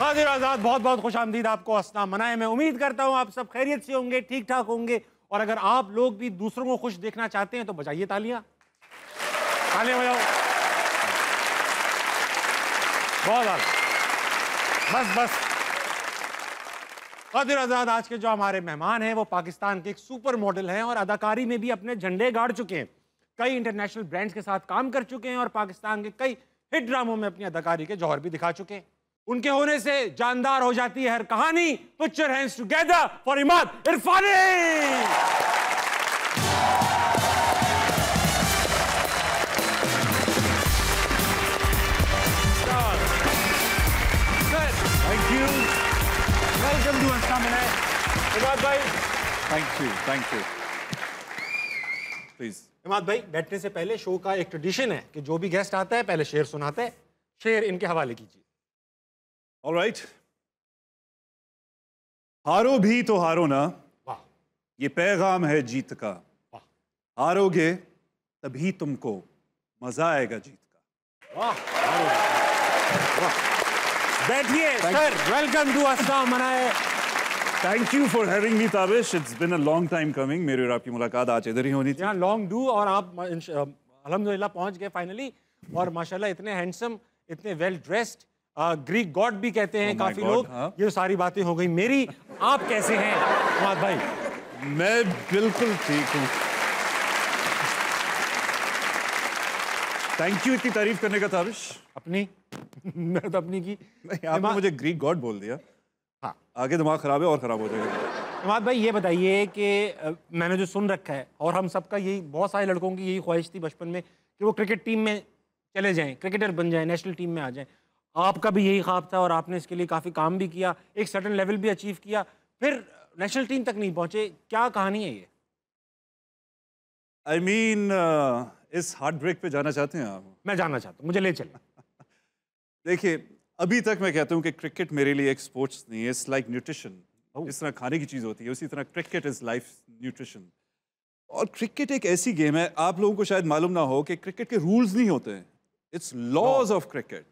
कादिर आजाद, बहुत बहुत खुश आमदीद आपको हंसना मनाए। मैं उम्मीद करता हूँ आप सब खैरियत से होंगे, ठीक ठाक होंगे। और अगर आप लोग भी दूसरों को खुश देखना चाहते हैं तो बजाइए तालियां, तालियां बजाओ। बहुत आला, बस बस। कादिर आजाद आज के जो हमारे मेहमान हैं वो पाकिस्तान के एक सुपर मॉडल हैं और अदाकारी में भी अपने झंडे गाड़ चुके हैं। कई इंटरनेशनल ब्रांड्स के साथ काम कर चुके हैं और पाकिस्तान के कई हिट ड्रामों में अपनी अदाकारी के जौहर भी दिखा चुके हैं। उनके होने से जानदार हो जाती है हर कहानी। Put your hands together for Imad Irfani. Thank you. Welcome to हंसना मनाए। इमाद भाई, Thank you. Please. इमाद भाई, बैठने से पहले शो का एक ट्रेडिशन है कि जो भी गेस्ट आता है पहले शेर सुनाता है। शेर इनके हवाले कीजिए। All right. हारो भी तो हारो ना, वाह ये पैगाम है जीत का। वाह हारोगे तभी तुमको मजा आएगा जीत का। वाह वाह। बैठिए सर, वेलकम टू हंसना मनाए। Thank you for having me, Tabish. It's been a long time coming. मेरी और आपकी मुलाकात आज इधर ही होनी थी। यहाँ लॉन्ग डू और आप अल्हम्दुलिल्लाह पहुंच गए फाइनली। और माशाल्लाह इतने हैंडसम, इतने वेल ड्रेस्ड, ग्रीक गॉड भी कहते हैं काफी लोग। हाँ। ये सारी बातें हो गई मेरी। आप कैसे हैं इमाद भाई? मैं बिल्कुल ठीक हूँ। थैंक यू इतनी तारीफ करने का, ताबिश। अपनी मैं तो अपनी की। नहीं, आपने मुझे ग्रीक गॉड बोल दिया। हाँ, आगे दिमाग खराब है और खराब हो जाएगा। इमाद भाई ये बताइए कि मैंने जो सुन रखा है और हम सबका यही, बहुत सारे लड़कों की यही ख्वाहिश थी बचपन में कि वो क्रिकेट टीम में चले जाएं, क्रिकेटर बन जाएं, नेशनल टीम में आ जाएं। आपका भी यही ख्वाब था और आपने इसके लिए काफ़ी काम भी किया, एक सर्टेन लेवल भी अचीव किया, फिर नेशनल टीम तक नहीं पहुंचे। क्या कहानी है ये? I mean, इस हार्ट ब्रेक पे जाना चाहते हैं आप? मैं जानना चाहता हूँ, मुझे ले चले। देखिए, अभी तक मैं कहता हूँ कि क्रिकेट मेरे लिए एक स्पोर्ट्स नहीं है, इट्स लाइक न्यूट्रिशन। जिस तरह खाने की चीज़ होती है उसी तरह क्रिकेट इज़ लाइफ न्यूट्रिशन। और क्रिकेट एक ऐसी गेम है, आप लोगों को शायद मालूम ना हो कि क्रिकेट के रूल्स नहीं होते हैं, it's laws of cricket.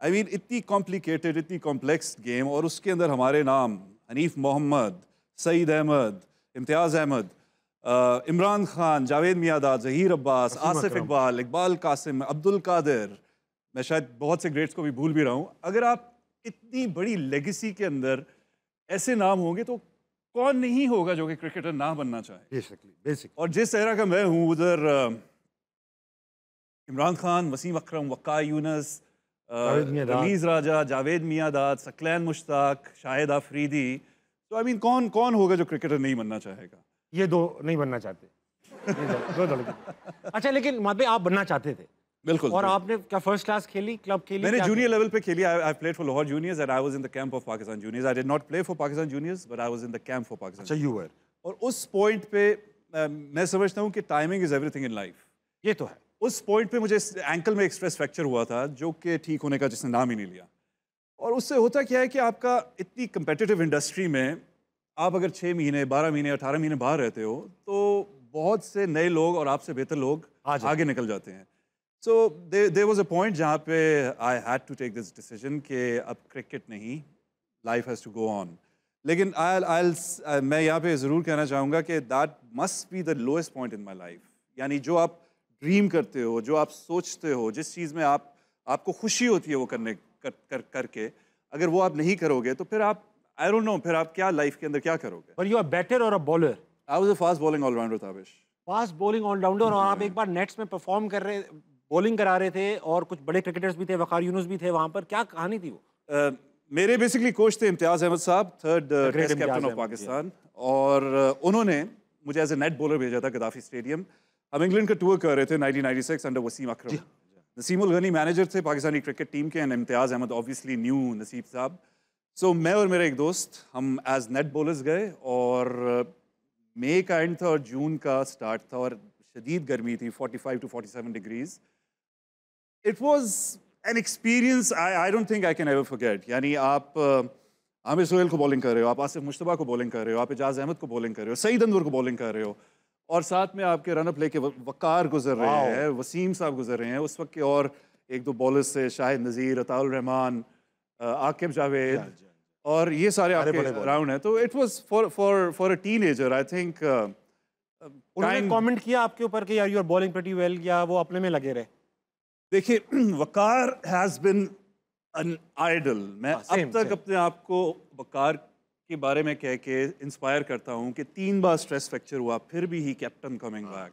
I mean, इतनी कॉम्प्लिकेटेड, इतनी कॉम्प्लेक्स गेम, और उसके अंदर हमारे नाम हनीफ मोहम्मद, सईद अहमद, इम्तियाज़ अहमद, इमरान खान, जावेद मियादाद, ज़हीर अब्बास, आसिफ इकबाल, इकबाल कासिम, अब्दुल कादिर, मैं शायद बहुत से ग्रेड्स को भी भूल भी रहा हूँ। अगर आप इतनी बड़ी लेगेसी के अंदर ऐसे नाम होंगे तो कौन नहीं होगा जो कि क्रिकेटर ना बनना चाहे। बेसिक। और जिस तरह का मैं हूँ, उधर इमरान खान, वसीम अकरम, वक्का यूनस, रमीज़ राजा, जावेद मियादाद, सकलैन मुश्ताक, शाहिद आफरीदी। तो आई मीन, कौन कौन होगा जो क्रिकेटर नहीं बनना चाहेगा? ये दो नहीं बनना चाहते। दो लड़के। अच्छा, लेकिन वहाँ पे आप बनना चाहते थे? बिल्कुल। और आपने क्या फर्स्ट क्लास खेली, क्लब खेली? मैंने जूनियर लेवल पे खेली। I played for Lahore juniors and I was in the camp of Pakistan juniors. I did not play for Pakistan juniors but I was in the camp for Pakistan. अच्छा, यू वर। और उस point पे मैं समझता हूँ कि timing is everything in life. ये तो है। उस पॉइंट पे मुझे एंकल में एक स्ट्रेस फ्रैक्चर हुआ था जो कि ठीक होने का जिसने नाम ही नहीं लिया। और उससे होता क्या है कि आपका इतनी कंपेटिटिव इंडस्ट्री में आप अगर 6 महीने, 12 महीने, 18 महीने बाहर रहते हो तो बहुत से नए लोग और आपसे बेहतर लोग आगे निकल जाते हैं। So there was a point जहाँ पे I had to take this decision कि अब क्रिकेट नहीं, life has to go on. लेकिन मैं यहाँ पे ज़रूर कहना चाहूँगा कि that must be the lowest point in my life. यानी जो आप ड्रीम करते हो, जो आप सोचते हो, जिस चीज़ में आपको खुशी होती है वो करके अगर वो आप नहीं करोगे तो फिर आप, आई डोंट नो, फिर आप क्या लाइफ के अंदर क्या करोगे? पर यू आर बैटर और a bowler? I was a fast bowling allrounder, Tabish. Fast bowling allrounder. और आप एक बार नेट्स में परफॉर्म कर रहे, बॉलिंग करा रहे थे और कुछ बड़े क्रिकेटर्स भी थे, वकार यूनुस भी थे वहाँ पर। क्या कहानी थी वो? मेरे बेसिकली कोच थे इम्तियाज़ अहमद साहब, 3rd test captain of Pakistan. और उन्होंने मुझे एज ए नेट बॉलर भेजा था गद्दाफी स्टेडियम। हम इंग्लैंड का टूर कर रहे थे 1996 अंडर वसीम अकरम। नसीम उल गनी मैनेजर थे पाकिस्तानी क्रिकेट टीम के एंड इम्तियाज़ अहमद ऑब्वियसली न्यू नसीब साहब। सो मैं और मेरा एक दोस्त, हम एज नेट बॉलर्स गए और मई का एंड था और जून का स्टार्ट था और शदीद गर्मी थी, 45 to 47 degrees. It was an experience I don't think I can ever forget. यानी आप आमिर सोहेल को बॉलिंग कर रहे हो, आप आसिफ मुश्तबा को बॉलिंग कर रहे हो, आप एजाज अहमद को बॉलिंग कर रहे हो, सईद अनवर को बॉलिंग कर रहे हो, और साथ में आपके रनअप लेके वकार गुजर रहे हैं, वसीम साहब गुजर रहे हैं उस वक्त के, और एक दो बॉलर्स से शाहिद नज़ीर, अताउल रहमान, आकिब जावेद और ये सारे आपके राउंड हैं, तो it was for a teenager I think. उन्होंने कमेंट किया आपके ऊपर कि यार you are bowling pretty well, या वो अपने में लगे रहे? देखिए Waqar has been an idol. मैं अब तक अपने आप को वकार के बारे में कह के इंस्पायर करता हूँ कि 3 बार स्ट्रेस फ्रैक्चर हुआ फिर भी he kept on coming back.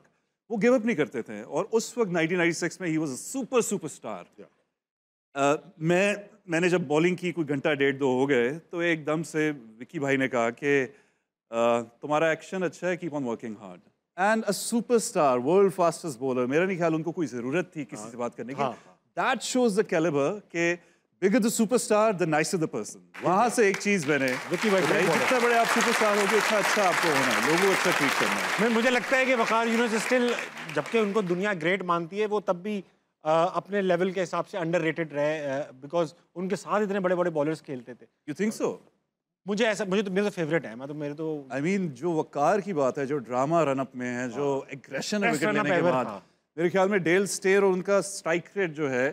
वो गिव अप नहीं करते थे और उस वक्त 1996 में ही वाज अ सुपरस्टार। मैंने जब बॉलिंग की कोई घंटा 1.5-2 हो गए तो एकदम से विकी भाई ने कहा कि तुम्हारा एक्शन अच्छा है, keep on working hard. And a superstar, world fastest bowler, मेरा नहीं ख्याल उनको कोई ज़रूरत थी किसी से बात करने की। दैट शोज द कैलिबर के bigger the superstar the nicer the person. वहाँ से एक चीज़ बने, विकी भाई जितना बड़े आप सुपरस्टार होगे उतना अच्छा आपको होना है, लोगों को अच्छा ट्रीट करना है। मुझे लगता है कि वकार यूनिवर्स स्टिल, जबकि उनको दुनिया ग्रेट मानती है, वो तब भी अपने लेवल के हिसाब से अंडररेटेड रहे, बिकॉज उनके साथ इतने बड़े बड़े बॉलर्स खेलते थे। You think so? मुझे तो मेरे तो फेवरेट है, मेरे तो I mean, जो वकार की बात है, जो ड्रामा रनअप में है, जो एग्रेशन है विकेट लेने के बाद, मेरे ख्याल में डेल स्टेयर और उनका स्ट्राइक रेट जो है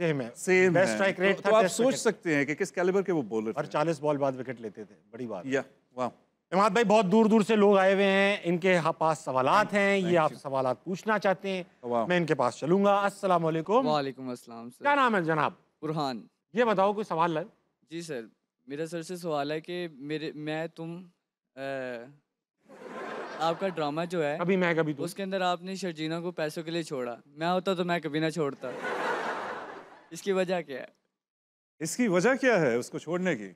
सेम है। बेस्ट स्ट्राइक रेट था। तो आप सोच सकते हैं कि किस कैलिबर के वो बॉलर थे। और 40 बॉल बाद विकेट लेते थे, बड़ी बात। या वाह। इमाद भाई, बहुत दूर दूर से लोग आए हुए हैं, इनके पास सवालात हैं, ये आपसे सवालात पूछना चाहते हैं, मैं इनके पास चलूंगा। अस्सलाम वालेकुम। वालेकुम अस्सलाम सर। क्या नाम है जनाब? बुरहान। ये बताओ कोई सवाल लाए? जी सर, मेरा सर से सवाल है कि आपका ड्रामा जो है, कभी मैं कभी तुम, उसके अंदर आपने शर्जीना को पैसों के लिए छोड़ा। मैं होता तो मैं कभी ना छोड़ता। इसकी वजह क्या है? इसकी वजह क्या है उसको छोड़ने की?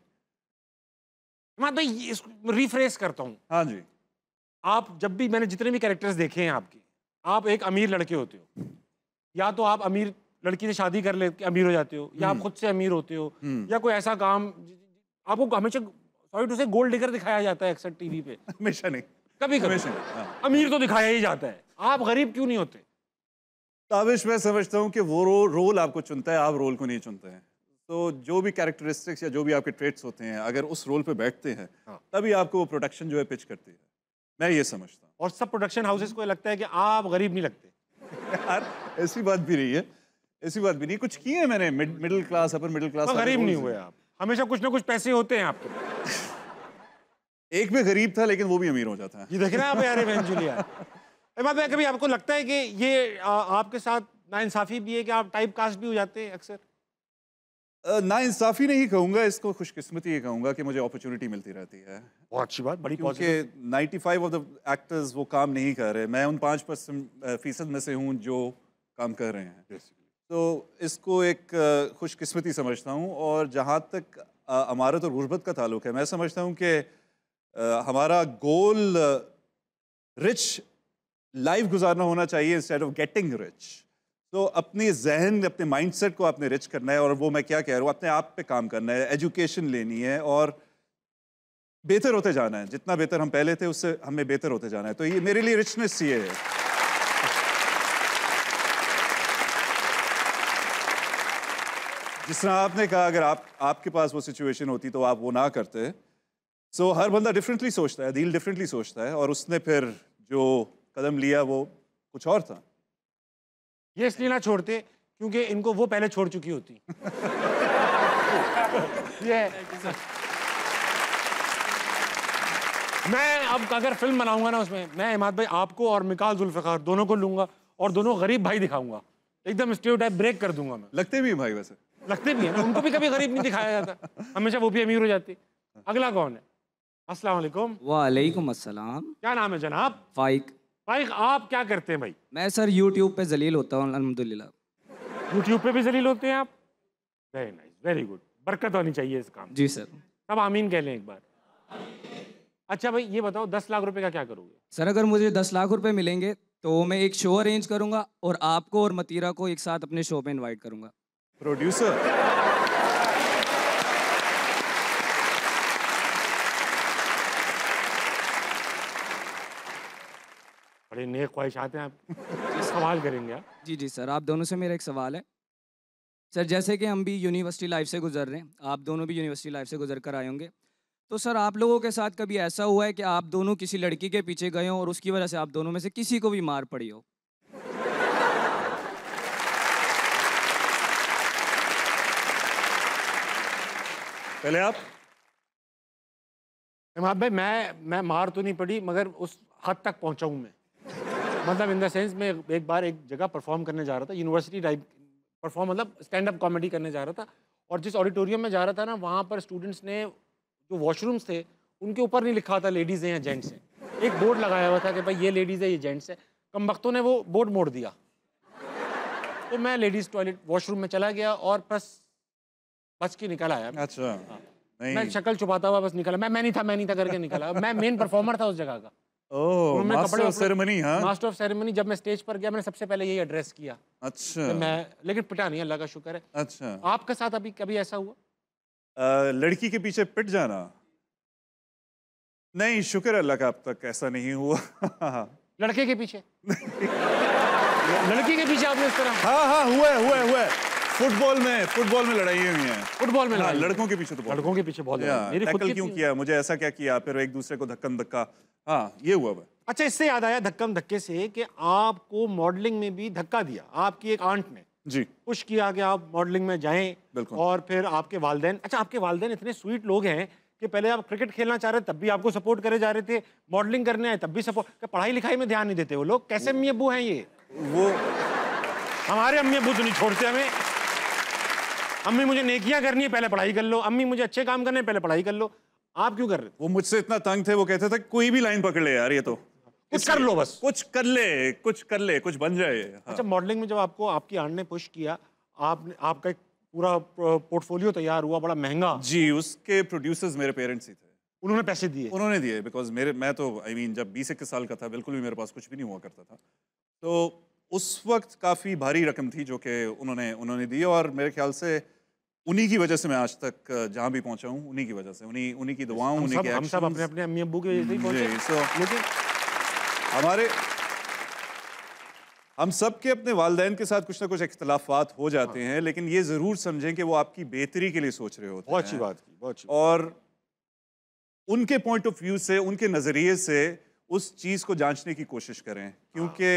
मैं भाई इसको रिफ्रेश करता हूँ। हाँ जी। आप जब भी, मैंने जितने भी कैरेक्टर्स देखे हैं आपके, आप एक अमीर लड़के होते हो, या तो आप अमीर लड़की से शादी कर लेके अमीर हो जाते हो, या आप खुद से अमीर होते हो, या कोई ऐसा काम आपको हमेशा, सॉरी टू से, गोल्ड डिगर दिखाया जाता है अक्सर टीवी पे। हमेशा नहीं, कभी कभी अमीर तो दिखाया ही जाता है। आप गरीब क्यों नहीं होते? ताबिश, मैं समझता हूँ कि वो रोल आपको चुनता है, आप रोल को नहीं चुनते हैं। तो जो भी कैरेक्टरिस्टिक्स या जो भी आपके ट्रेट्स होते हैं, अगर उस रोल पे बैठते हैं, तभी आपको वो प्रोडक्शन जो है पिच करती है। मैं ये समझता हूँ। और सब प्रोडक्शन हाउसेस को लगता है कि आप गरीब नहीं लगते। यार ऐसी बात भी नहीं है, ऐसी बात भी नहीं। कुछ किए मैंने, middle class, upper middle class. गरीब नहीं हुए आप, हमेशा कुछ ना कुछ पैसे होते हैं आपके। एक में गरीब था लेकिन वो भी अमीर हो जाता है। ये देख रहे हैं आप यार, इवेंचुअली यार। कभी आपको लगता है कि ये आपके साथ नाइंसाफी भी है कि आप टाइप कास्ट भी हो जाते हैं अक्सर? नाइंसाफी नहीं कहूँगा इसको, खुशकिस्मती ये कहूँगा कि मुझे अपॉर्चुनिटी मिलती रहती है। बहुत अच्छी बात, बड़ी क्योंकि 95 ऑफ द एक्टर्स वो काम नहीं कर रहे, मैं उन 5% में से हूँ जो काम कर रहे हैं। तो इसको एक खुशकिस्मती समझता हूँ। और जहाँ तक अमारत और गुर्बत का ताल्लुक है, मैं समझता हूँ कि हमारा गोल रिच लाइफ गुजारना होना चाहिए इंस्टेड ऑफ गेटिंग रिच। तो अपनी जहन, अपने माइंडसेट को आपने रिच करना है, और वो मैं क्या कह रहा हूँ, अपने आप पे काम करना है, एजुकेशन लेनी है और बेहतर होते जाना है। जितना बेहतर हम पहले थे उससे हमें बेहतर होते जाना है। तो ये मेरे लिए रिचनेस ये है। जिस तरह आपने कहा, अगर आपके पास वो सिचुएशन होती तो आप वो ना करते। सो हर बंदा डिफरेंटली सोचता है, दिल डिफरेंटली सोचता है, और उसने फिर जो कदम लिया वो कुछ और था। ये इसलिए ना छोड़ते क्योंकि इनको वो पहले छोड़ चुकी होती। ये मैं अब अगर फिल्म बनाऊंगा ना, उसमें मैं इमाद भाई आपको और मिकाल जुल्फिकार दोनों को लूंगा और दोनों गरीब भाई दिखाऊंगा, एकदम स्टीरियोटाइप ब्रेक कर दूंगा मैं। लगते भी हैं भाई, वैसे लगते भी हैं ना, उनको भी कभी गरीब नहीं दिखाया जाता, हमेशा वो भी अमीर हो जाती। अगला कौन है? अस्सलाम वालेकुम। वालेकुम अस्सलाम। क्या नाम है जनाब? फाइक। फाइक, आप क्या करते हैं भाई? मैं सर यूट्यूब पे जलील होता हूँ अल्हम्दुलिल्लाह। यूट्यूब पे भी जलील होते हैं आप? Very nice, very good. बरकत होनी चाहिए इस काम। जी सर। सब आमीन कह लें एक बार। अच्छा भाई ये बताओ, 10 लाख रुपए का क्या करोगे? सर अगर मुझे 10 लाख रुपए मिलेंगे तो मैं एक शो अरेंज करूंगा और आपको और मतीरा को एक साथ अपने शो पे इनवाइट करूंगा। प्रोड्यूसर। बड़े नेक ख्वाहिशात हैं आप। सवाल करेंगे आप? जी जी सर, आप दोनों से मेरा एक सवाल है सर। जैसे कि हम भी यूनिवर्सिटी लाइफ से गुजर रहे हैं, आप दोनों भी यूनिवर्सिटी लाइफ से गुजर कर आए होंगे, तो सर आप लोगों के साथ कभी ऐसा हुआ है कि आप दोनों किसी लड़की के पीछे गए हो और उसकी वजह से आप दोनों में से किसी को भी मार पड़ी हो? पहले आप। इमाद भाई, मैं मार तो नहीं पड़ी, मगर उस हद तक पहुंचा हूं मैं। मतलब इन द सेंस, मैं एक बार एक जगह परफॉर्म करने जा रहा था, यूनिवर्सिटी टाइप परफॉर्म, मतलब स्टैंड अप कॉमेडी करने जा रहा था। और जिस ऑडिटोरियम में जा रहा था ना, वहाँ पर स्टूडेंट्स ने, जो वॉशरूम्स थे उनके ऊपर नहीं लिखा था लेडीज़ हैं या जेंट्स हैं, एक बोर्ड लगाया हुआ था कि भाई ये लेडीज़ है, ये जेंट्स है। कमबख्तों ने वो बोर्ड मोड़ दिया। तो मैं लेडीज़ टॉयलेट वॉशरूम में चला गया और बस बच के निकल आया। अच्छा। नहीं, मैं शक्ल छुपाता हुआ बस निकला। मैं नहीं था करके निकला। मैं मेन परफॉर्मर था उस जगह का। ओह, मास्टर ऑफ सेरेमनी। हाँ, मास्टर ऑफ सेरेमनी। जब मैं स्टेज पर गया, मैंने सबसे पहले यही एड्रेस किया। अच्छा। मैं लेकिन पिटा नहीं, अल्लाह का शुक्र है। अच्छा, आपके साथ अभी कभी ऐसा हुआ? लड़की के पीछे पिट जाना? नहीं, शुक्र है अल्लाह का, अब तक ऐसा नहीं हुआ। लड़के के पीछे? लड़की के पीछे आपने इस तरह? हाँ, हुआ है। फुटबॉल में लड़ाइयाँ हुई हैं। फुटबॉल में हाँ, लड़ाई? लड़कों के पीछे तो बहुत। लड़कों के पीछे बहुत लड़ाई। मेरी खुद टैकल की क्यों थी। किया, मुझे ऐसा क्या किया, फिर एक दूसरे को धक्का। हाँ, ये हुआ है। अच्छा, इससे याद आया धक्के से कि आपको मॉडलिंग में भी धक्का दिया आपकी एक आंट ने। जी, पुश किया कि आप मॉडलिंग में जाएं। बिल्कुल। और फिर आपके वालिदैन, अच्छा आपके वालिदैन इतने स्वीट लोग हैं कि पहले आप क्रिकेट खेलना चाह रहे थे तब भी आपको सपोर्ट करे जा रहे थे, मॉडलिंग करने आए तब भी सपोर्ट। पढ़ाई लिखाई में ध्यान नहीं देते वो लोग? कैसे अम्मी अब्बू हैं ये? वो हमारे अम्मी अब्बू तो नहीं छोड़ते हमें। अम्मी मुझे नेकियां करनी है, पहले पढ़ाई कर लो। अम्मी मुझे अच्छे काम करने हैं, पहले पढ़ाई कर लो। आप क्यों कर रहे थे? वो मुझसे इतना तंग थे, वो कहते थे कोई भी लाइन पकड़ ले यार, ये तो कुछ कर लो, बस कुछ कर ले, कुछ बन जाए। हाँ। अच्छा, मॉडलिंग में जब आपको आपकी आंट ने पुश किया, आपका एक पूरा पोर्टफोलियो तैयार हुआ, बड़ा महंगा। जी, उसके प्रोड्यूसर्स मेरे पेरेंट्स ही थे। उन्होंने पैसे दिए? उन्होंने दिए, बिकॉज मैं तो जब 20-21 साल का था, बिल्कुल भी मेरे पास कुछ भी नहीं हुआ करता था। तो उस वक्त काफ़ी भारी रकम थी जो कि उन्होंने दी, और मेरे ख्याल से उन्हीं की वजह से मैं आज तक जहाँ भी पहुँचा हूँ, उन्हीं की वजह से, उन्हीं की दुआओं, उन्हीं के हम सब अपने अपने अम्मी अब्बू की वजह से ही पहुंचे। लेकिन हम सब के अपने वालिदैन के साथ कुछ ना कुछ इख्तलाफात हो जाते हैं, लेकिन ये ज़रूर समझें कि वो आपकी बेहतरी के लिए सोच रहे होते हैं। बहुत अच्छी बात की, बहुत अच्छी। और उनके पॉइंट ऑफ व्यू से, उनके नज़रिए से उस चीज़ को जांचने की कोशिश करें, क्योंकि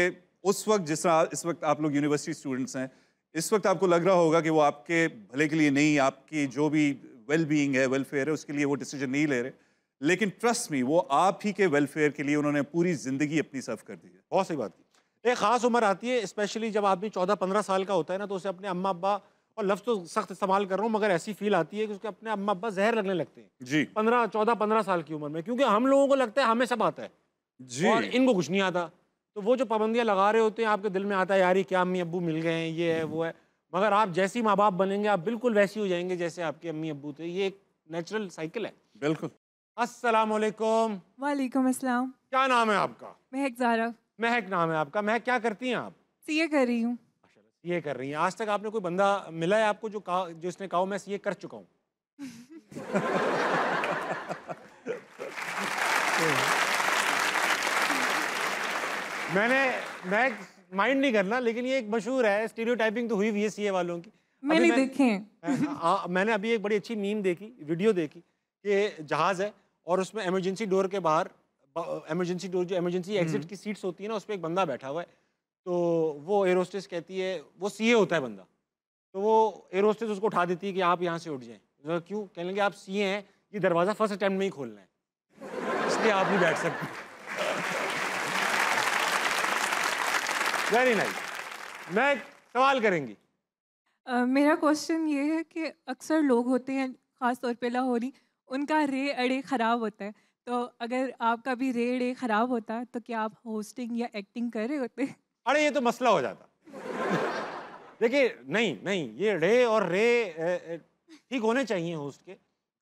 उस वक्त, जिस तरह इस वक्त आप लोग यूनिवर्सिटी स्टूडेंट्स हैं, इस वक्त आपको लग रहा होगा कि वो आपके भले के लिए नहीं, आपकी जो भी वेल बीइंग है, वेलफेयर है, उसके लिए वो डिसीजन नहीं ले रहे, लेकिन ट्रस्ट मी, वो आप ही के वेलफेयर के लिए उन्होंने पूरी ज़िंदगी अपनी सर्व कर दी है। बहुत सही बात की। एक ख़ास उम्र आती है, स्पेशली जब आदमी 14-15 साल का होता है ना, तो उसे अपने अम्मा अब्बा, और लफ्ज़ तो सख्त इस्तेमाल कर रहा हूँ, मगर ऐसी फील आती है कि उसके अपने अम्मा अब्बा जहर लगने लगते हैं। जी, 14-15 साल की उम्र में, क्योंकि हम लोगों को लगता है हमें सब आता है जी, और इनको कुछ नहीं आता। तो वो जो पाबंदियाँ लगा रहे होते हैं, आपके दिल में आता है यार ये क्या अम्मी अब्बू मिल गए हैं, ये है वो है। मगर आप जैसे ही माँ बाप बनेंगे, आप बिल्कुल वैसे हो जाएंगे जैसे आपके अम्मी अब्बू थे। ये एक नेचुरल साइकिल है। बिल्कुल। अस्सलाम वालेकुम। वालेकुम अस्सलाम। क्या नाम है आपका? महक ज़ारा। महक नाम है आपका। महक, क्या करती हैं आप? सीए कर रही हूँ। ये कर रही हैं। आज तक आपने कोई बंदा मिला है आपको जो इसने कहा मैं सीए कर चुका हूँ? मैं माइंड नहीं करना, लेकिन ये एक मशहूर है, स्टीरियोटाइपिंग तो हुई हुई है सीए वालों की। मैंने देखे हैं। मैंने अभी एक बड़ी अच्छी मीम देखी, वीडियो देखी कि जहाज़ है और उसमें इमरजेंसी डोर के बाहर, इमरजेंसी डोर जो इमरजेंसी एग्जिट की सीट्स होती है ना, उस पर एक बंदा बैठा हुआ है। तो वो एयर होस्टेस कहती है, वो सीए होता है बंदा, तो वो एयर होस्टेस उसको उठा देती है कि आप यहाँ से उठ जाएं। तो क्यों? कहने लगे आप सीए हैं, ये दरवाज़ा फर्स्ट अटेम्प्ट में ही खोलना है, इसलिए आप नहीं बैठ सकते। Very nice. मैं सवाल करेंगी। मेरा क्वेश्चन ये है कि अक्सर लोग होते हैं, ख़ास तौर पे लाहौरी, उनका रे अड़े ख़राब होता है। तो अगर आपका भी रे अड़े ख़राब होता तो क्या आप होस्टिंग या एक्टिंग कर रहे होते? अरे ये तो मसला हो जाता। देखिए, नहीं, ये रे और रे ठीक होने चाहिए होस्ट के।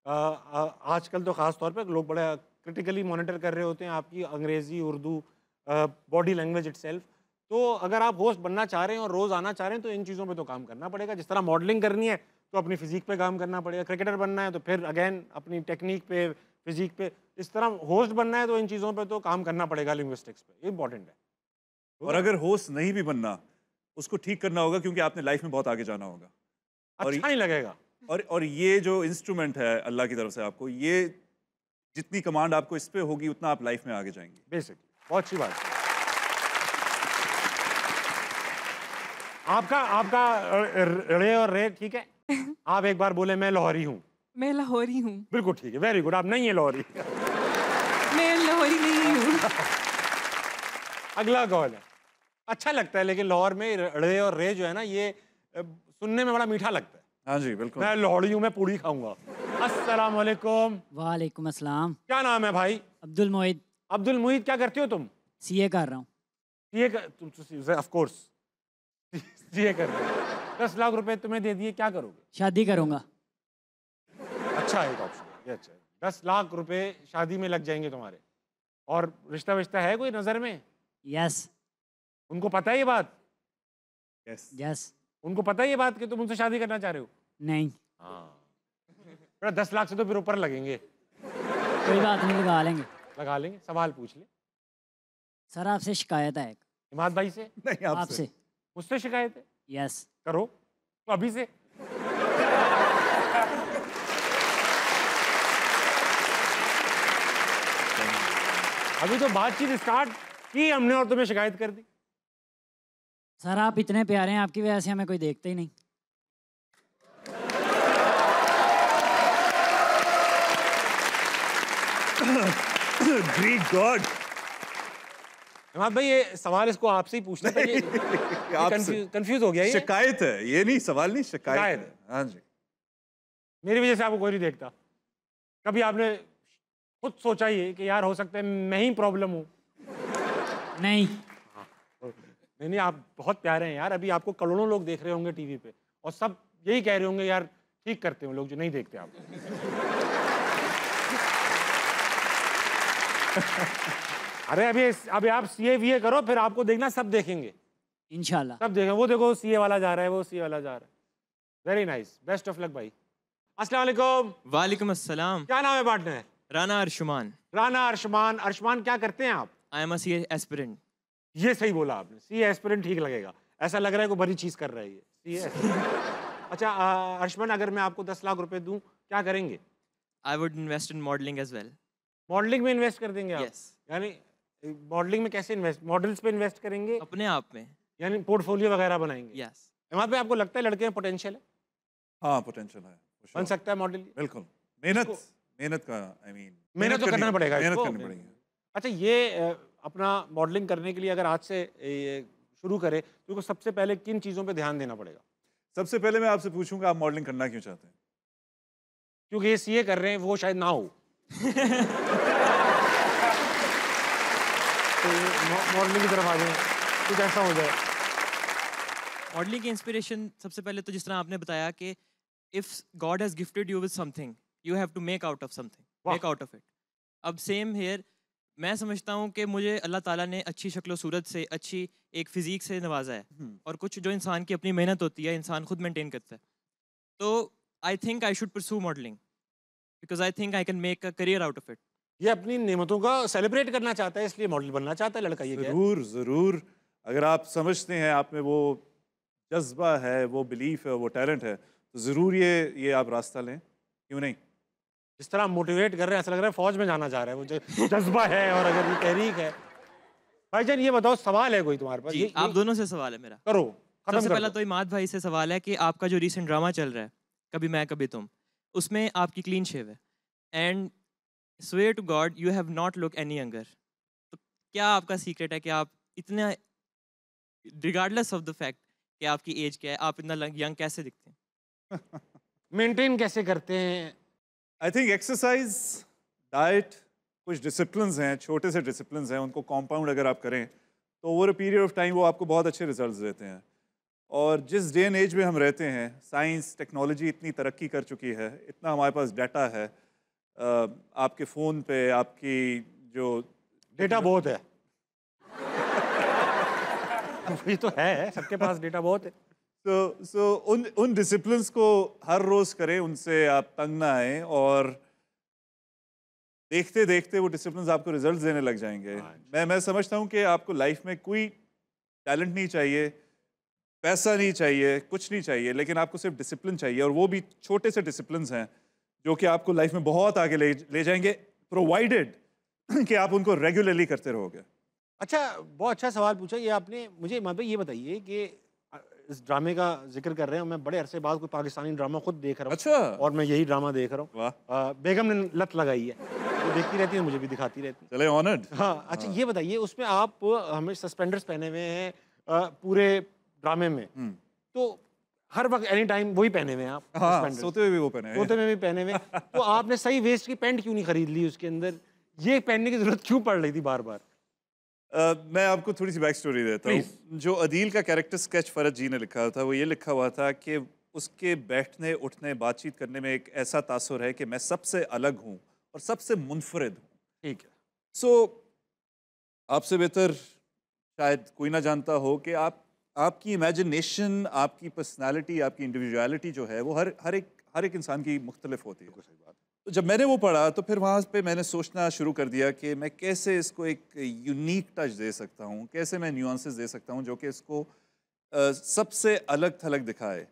आजकल तो ख़ास तौर पे लोग बड़ा क्रिटिकली मॉनिटर कर रहे होते हैं आपकी अंग्रेज़ी, उर्दू, बॉडी लैंग्वेज इटसेल्फ। तो अगर आप होस्ट बनना चाह रहे हैं और रोज़ आना चाह रहे हैं, तो इन चीज़ों पे तो काम करना पड़ेगा। जिस तरह मॉडलिंग करनी है तो अपनी फ़िज़ीक पे काम करना पड़ेगा, क्रिकेटर बनना है तो फिर अगेन अपनी टेक्निक पे, फ़िज़ीक पे। इस तरह होस्ट बनना है तो इन चीज़ों पे तो काम करना पड़ेगा, लिंग्विस्टिक्स पे। ये इंपॉर्टेंट है। और अगर होस्ट नहीं भी बनना, उसको ठीक करना होगा, क्योंकि आपने लाइफ में बहुत आगे जाना होगा। अच्छा नहीं लगेगा। और ये जो इंस्ट्रूमेंट है अल्लाह की तरफ से आपको, ये जितनी कमांड आपको इस पे होगी, उतना आप लाइफ में आगे जाएंगे। बेसिकली बहुत अच्छी बात है। आपका रे और रे ठीक है। आप एक बार बोले मैं लाहौरी हूँ, मैं लाहौरी हूँ। बिल्कुल ठीक है, वेरी गुड। आप नहीं है लाहौरी। मैं लाहौरी नहीं हूँ। अगला कौन है? अच्छा लगता है, लेकिन लाहौर में रे और रे जो है ना, ये सुनने में बड़ा मीठा लगता है। हाँ जी बिल्कुल। मैं लाहौरी हूँ, मैं पूड़ी खाऊंगा। अस्सलाम वालेकुम। वालेकुम अस्सलाम। क्या नाम है भाई? अब्दुल मोइद। अब्दुल मुईद, क्या करते हो तुम? सीए कर रहा हूँ। तुम ऑफ कोर्स सीए कर रहे हो। 10 लाख रुपए तुम्हें दे दिए, क्या करोगे? शादी करूँगा। अच्छा एक ऑप्शन ये अच्छा है। 10 लाख रुपए शादी में लग जाएंगे तुम्हारे। और रिश्ता विश्ता है कोई नजर में? यस। उनको पता है ये बात? यस। यस। उनको पता है ये बात कि तुम उनसे शादी करना चाह रहे हो? नहीं। हाँ, बेटा 10 लाख से तो फिर ऊपर लगेंगे। कोई बात नहीं, लगा लेंगे। लगा लेंगे। सवाल पूछ ले। सर आपसे शिकायत है एक। इमाद भाई से? नहीं आपसे। मुझसे शिकायत है? यस। करो तो अभी से। अभी तो बातचीत स्टार्ट की हमने और तुम्हें शिकायत कर दी। सर आप इतने प्यारे हैं, आपकी वजह से हमें कोई देखता ही नहीं। Greek God. इमाद भाई, ये सवाल इसको आपसे ही पूछना था। ये कंफ्यूज हो गया ये। शिकायत है ये, नहीं सवाल नहीं, शिकायत है। हाँ जी। मेरी वजह से आपको कोई नहीं देखता। कभी आपने खुद सोचा ही कि यार हो सकता है मैं ही प्रॉब्लम हूँ? नहीं। नहीं, आप बहुत प्यारे हैं यार। अभी आपको करोड़ों लोग देख रहे होंगे टीवी पे, और सब यही कह रहे होंगे यार ठीक करते हैं लोग जो नहीं देखते आपको। अरे अभी आप सीए वीए करो, फिर आपको देखना सब देखेंगे। इंशाल्लाह। सब देखेंगे। वो देखो सीए वाला जा रहा है, वो सीए वाला जा रहा है। Very nice, best of luck भाई। अस्सलाम वालेकुम। वालेकुम अस्सलाम। क्या नाम है पार्टनर? राना अर्शमान। राना अर्शमान। अर्शमान, क्या करते हैं आप? I am a CA aspirant. ये सही बोला आपने, सीए एस्पिरेंट ठीक लगेगा। ऐसा लग रहा है कोई बड़ी चीज कर रहा है ये सीए। अच्छा अर्शमान, अगर मैं आपको 10 लाख रुपए दूं, क्या करेंगे? I would invest in modelling as well. Modelling में इन्वेस्ट कर देंगे आप? Yes. यानी मॉडलिंग में कैसे इन्वेस्ट? मॉडल्स पे इन्वेस्ट करेंगे? अपने आप में। यानी पोर्टफोलियो वगैरह बनाएंगे? यस। वहाँ पे आपको लगता है लड़के में पोटेंशियल है? हाँ पोटेंशियल है, बन सकता है मॉडल? बिल्कुल। मेहनत का मेहनत तो करना पड़ेगा, मेहनत इसको। करनी पड़ेगी। अच्छा, ये अपना मॉडलिंग करने के लिए अगर आज से शुरू करे तो सबसे पहले किन चीज़ों पे ध्यान देना पड़ेगा? सबसे पहले मैं आपसे पूछूंगा आप मॉडलिंग करना क्यों चाहते हैं? क्योंकि ये सीए कर रहे हैं, वो शायद ना हो। तो मॉडलिंग की तरफ आ जाए, कुछ ऐसा हो जाए। मॉडलिंग की इंस्पिरेशन सबसे पहले तो जिस तरह आपने बताया कि if God has gifted you with something, you have to make out of something, make out of it. अब सेम हेयर, मैं समझता हूँ कि मुझे अल्लाह ताला ने अच्छी शक्ल सूरत से, अच्छी एक फिजिक से नवाजा है, और कुछ जो इंसान की अपनी मेहनत होती है इंसान खुद मेंटेन करता है। तो I think I should pursue modelling because I think I can make a career out of it. ये अपनी नेमतों का सेलिब्रेट करना चाहता है, इसलिए मॉडल बनना चाहता है लड़का। ये जरूर जरूर, अगर आप समझते हैं आप में वो जज्बा है, वो बिलीफ है, वो टैलेंट है, तो ज़रूर ये आप रास्ता लें, क्यों नहीं? जिस तरह मोटिवेट कर रहे हैं, ऐसा लग रहा है फौज में जाना चाह रहा है। वो जज्बा है और अगर ये तहरीक है। भाईजान ये बताओ, सवाल है कोई तुम्हारे पास? जी, आप दोनों से सवाल है मेरा। करो, सबसे पहला तो इमाद भाई से सवाल है कि आपका जो रीसेंट ड्रामा चल रहा है कभी मैं कभी तुम, उसमें आपकी क्लीन शेव है and swear to God you have not look any younger. तो क्या आपका सीक्रेट है कि आप इतना, रिगार्डलेस ऑफ द फैक्ट कि आपकी एज क्या है, आप इतना यंग कैसे दिखते हैं? मेंटेन कैसे करते हैं? आई थिंक एक्सरसाइज, डाइट, कुछ डिसिप्लिन्स हैं, छोटे से डिसिप्लिन्स हैं, उनको कॉम्पाउंड अगर आप करें तो over a period of time वो आपको बहुत अच्छे रिजल्ट्स देते हैं। और जिस डे एंड एज में हम रहते हैं, साइंस टेक्नोलॉजी इतनी तरक्की कर चुकी है, इतना हमारे पास डाटा है, आपके फ़ोन पे आपकी जो डेटा बहुत है। ये तो है, सबके पास डेटा बहुत है। so उन डिसिप्लिन्स को हर रोज़ करें, उनसे आप तंग ना आए, और देखते देखते वो डिसिप्लिन्स आपको रिजल्ट्स देने लग जाएंगे। मैं समझता हूँ कि आपको लाइफ में कोई टैलेंट नहीं चाहिए, पैसा नहीं चाहिए, कुछ नहीं चाहिए, लेकिन आपको सिर्फ डिसिप्लिन चाहिए, और वो भी छोटे से डिसिप्लिन्स हैं जो कि आपको लाइफ में बहुत आगे ले जाएंगे, प्रोवाइडेड कि आप उनको रेगुलरली करते रहोगे। अच्छा, बहुत अच्छा सवाल पूछा ये आपने मुझे। मतलब ये बताइए कि इस ड्रामे का जिक्र कर रहे हैं, मैं बड़े अरसे बाद कोई पाकिस्तानी ड्रामा खुद देख रहा हूँ। अच्छा। और मैं यही ड्रामा देख रहा हूँ। वाह। बेगम ने लत लगाई है, वो देखती रहती है, मुझे भी दिखाती रहती है। चले ऑनर्ड। हाँ, अच्छा ये बताइए, उसमें आप हमें सस्पेंडर्स पहने हुए हैं पूरे ड्रामे में, तो हर वक्त एनी टाइम वही पहने हुए हैं आप? हाँ, suspenders? सोते हुए भी वो पहने हैं। सोते में भी पहने हुए। तो आपने सही वेस्ट की पैंट क्यों नहीं खरीद ली उसके अंदर? ये पहनने की जरूरत क्यों पड़ रही थी बार बार? मैं आपको थोड़ी सी बैक स्टोरी देता हूँ। जो अदील का कैरेक्टर स्केच फरत जी ने लिखा था, वो ये लिखा हुआ था कि उसके बैठने उठने बातचीत करने में एक ऐसा तासुर है कि मैं सबसे अलग हूँ और सबसे मुनफरिद हूँ। ठीक है। सो आपसे बेहतर शायद कोई ना जानता हो कि आपकी इमेजिनेशन, आपकी पर्सनालिटी, आपकी इंडिविजुअलिटी जो है वो हर एक इंसान की मुख्तलिफ होती है। तो जब मैंने वो पढ़ा तो फिर वहाँ पे मैंने सोचना शुरू कर दिया कि मैं कैसे इसको एक यूनिक टच दे सकता हूँ, कैसे मैं न्यूआंसेस दे सकता हूँ जो कि इसको सबसे अलग थलग दिखाए।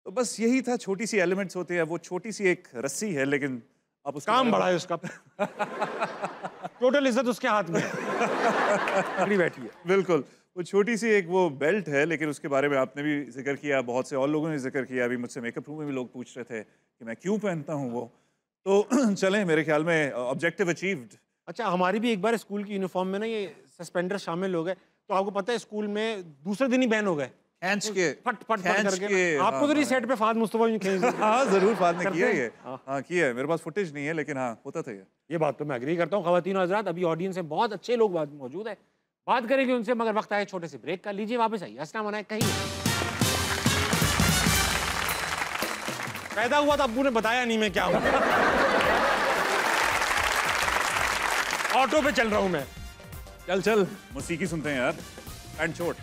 तो बस यही था, छोटी सी एलिमेंट्स होते हैं, वो छोटी सी एक रस्सी है, लेकिन आप उसका काम बड़ा है उसका। टोटल इज्जत उसके हाथ में है। बैठी है। बिल्कुल, वो छोटी सी एक वो बेल्ट है, लेकिन उसके बारे में आपने भी जिक्र किया, बहुत से और लोगों ने जिक्र किया। अभी मुझसे मेकअप रूम में भी लोग पूछ रहे थे कि मैं क्यों पहनता हूँ वो। तो चलें, मेरे ख्याल में ऑब्जेक्टिव अचीव्ड। अच्छा, हमारी भी एक बार स्कूल की यूनिफॉर्म में ना ये सस्पेंडर शामिल हो गए, तो आपको पता है स्कूल में दूसरे दिन ही बैन हो गए। खींच के फट करके के, आपको तो नहीं सेट पे फाद मुस्तफा यूं खींच देते। हाँ जरूर फाद ने करते किया हैं। ये। हाँ किया है, मेरे पास फुटेज नहीं है, लेकिन हाँ होता था ये। बात तो मैं एग्री करता हूँ। ख़वातीन और हज़रात, अभी ऑडियंस में बहुत अच्छे लोग मौजूद है, बात करेंगे उनसे, मगर वक्त आए छोटे से ब्रेक का। लीजिए वापस आइए, हंसना मनाए कहीं। पैदा हुआ तो अब्बू ने बताया नहीं मैं क्या हूँ। ऑटो पे चल रहा हूँ मैं। चल मौसीकी सुनते हैं यार, पैंट छोड़।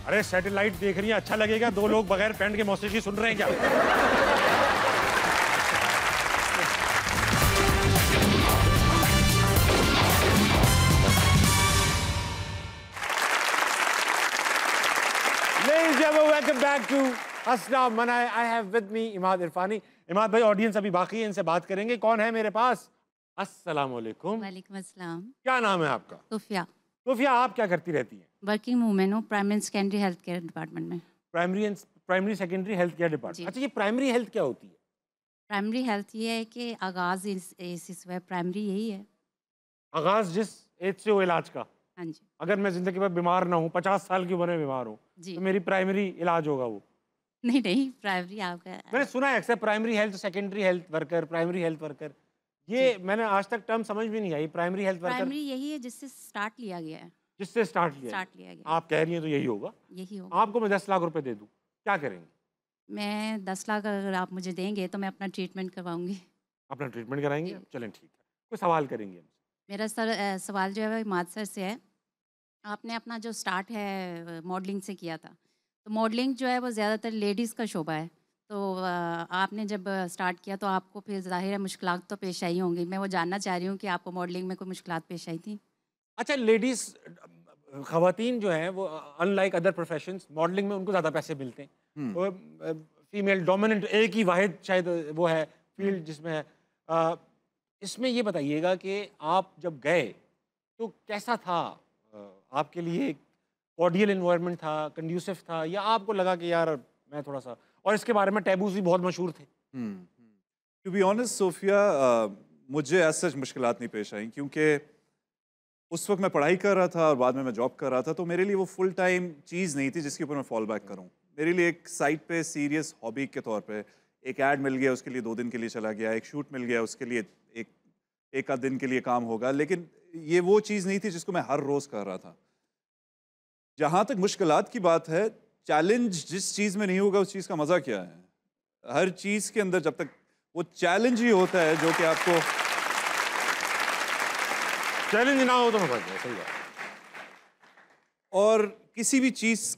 अरे सैटेलाइट देख रही है, अच्छा लगेगा? दो लोग बगैर पैंट के मौसीकी सुन रहे हैं क्या? वेलकम बैक टू हंसना मनाए। I have with me Imad Irfani. Imad भाई, ऑडियंस अभी बाकी है, इनसे बात करेंगे। कौन है मेरे पास? अस्सलाम वालेकुम। वालेकुम अस्सलाम। क्या नाम है आपका? तोफिया। तोफिया, आप क्या करती रहती हैं? वर्किंग वूमेन हूँ primary secondary health care department में। Primary secondary health care department. अच्छा, ये प्राइमरी हेल्थ क्या होती है? प्राइमरी हेल्थ ये है कि आगाज़ इस प्राइमरी यही है। आगाज जिस एज से हो इलाज का? हाँ जी। अगर मैं जिंदगी भर बीमार ना हूँ, 50 साल की उम्र में बीमार हूँ, जी। तो मेरी प्राइमरी इलाज होगा वो? नहीं प्राइमरी आपका। मैंने सुना है अक्सर primary health, secondary health worker, primary health worker, ये मैंने आज तक टर्म समझ भी नहीं आई। प्राइमरी हेल्थ वर्कर प्राइमरी यही है जिससे स्टार्ट लिया गया है। जिससे स्टार्ट लिया गया। आप कह रही हैं तो यही होगा? यही होगा। आपको मैं 10 लाख रुपए दे दूं, क्या करेंगे? मैं 10 लाख अगर आप मुझे देंगे तो मैं अपना ट्रीटमेंट करवाऊंगी। अपना ट्रीटमेंट कराएंगे? चलें ठीक है। कोई सवाल करेंगे? मेरा सवाल जो है इमाद सर से है। आपने अपना जो स्टार्ट है मॉडलिंग से किया था, तो मॉडलिंग जो है वो ज़्यादातर लेडीज़ का शोबा है, तो आपने जब स्टार्ट किया तो आपको फिर ज़ाहिर है मुश्किलात तो पेश आई होंगी। मैं वो जानना चाह रही हूँ कि आपको मॉडलिंग में कोई मुश्किलात पेश आई थी? अच्छा, लेडीज़ ख़वातीन जो हैं वो अनलाइक अदर प्रोफेशंस, मॉडलिंग में उनको ज़्यादा पैसे मिलते हैं। वो फीमेल डोमिनेंट एक ही वाहिद शायद वो है फील्ड जिसमें है। इसमें ये बताइएगा कि आप जब गए तो कैसा था? आपके लिए कॉर्डियल इन्वायरमेंट था, कंड्यूसिव था, या आपको लगा कि यार मैं थोड़ा सा, और इसके बारे में टैबूज भी बहुत मशहूर थे? टू बी ऑनेस्ट सोफिया, मुझे ऐसा सच मुश्किलात नहीं पेश आई, क्योंकि उस वक्त मैं पढ़ाई कर रहा था और बाद में मैं जॉब कर रहा था, तो मेरे लिए वो फुल टाइम चीज़ नहीं थी जिसके ऊपर मैं फॉल बैक करूँ। मेरे लिए एक साइड पे सीरियस हॉबी के तौर पे एक ऐड मिल गया, उसके लिए 2 दिन के लिए चला गया, एक शूट मिल गया, उसके लिए एक आध दिन के लिए काम होगा, लेकिन ये वो चीज़ नहीं थी जिसको मैं हर रोज़ कर रहा था। जहाँ तक मुश्किलात की बात है, चैलेंज जिस चीज़ में नहीं होगा उस चीज़ का मज़ा क्या है? हर चीज़ के अंदर जब तक वो चैलेंज ही होता है जो कि आपको चैलेंज ना हो तो मजा आता है। सही बात। और किसी भी चीज़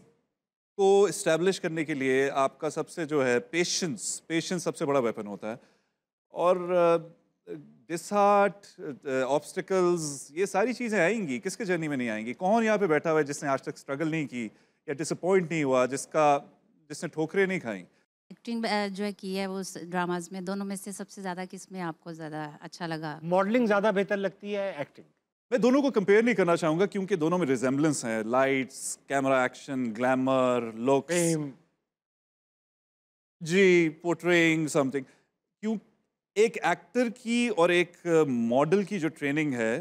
को इस्टेब्लिश करने के लिए आपका सबसे जो है पेशेंस सबसे बड़ा वेपन होता है। और डिसहार्ट, ऑब्स्टिकल्स, ये सारी चीज़ें आएंगी, किसके जर्नी में नहीं आएंगी? कौन यहाँ पे बैठा हुआ है जिसने आज तक स्ट्रगल नहीं की या डिसअपॉइंट नहीं हुआ, जिसने ठोकरें नहीं खाई? एक्टिंग जो है की है वो ड्रामाज में, दोनों में से सबसे ज़्यादा किस में आपको ज़्यादा अच्छा लगा? मॉडलिंग ज़्यादा बेहतर लगती है एक्टिंग? मैं दोनों को कंपेयर नहीं करना चाहूँगा क्योंकि दोनों में रिजेम्बलेंस है, lights, camera action, glamour, looks, जी, पोर्ट्रेइंग समथिंग। क्यों एक एक्टर की और एक मॉडल की जो ट्रेनिंग है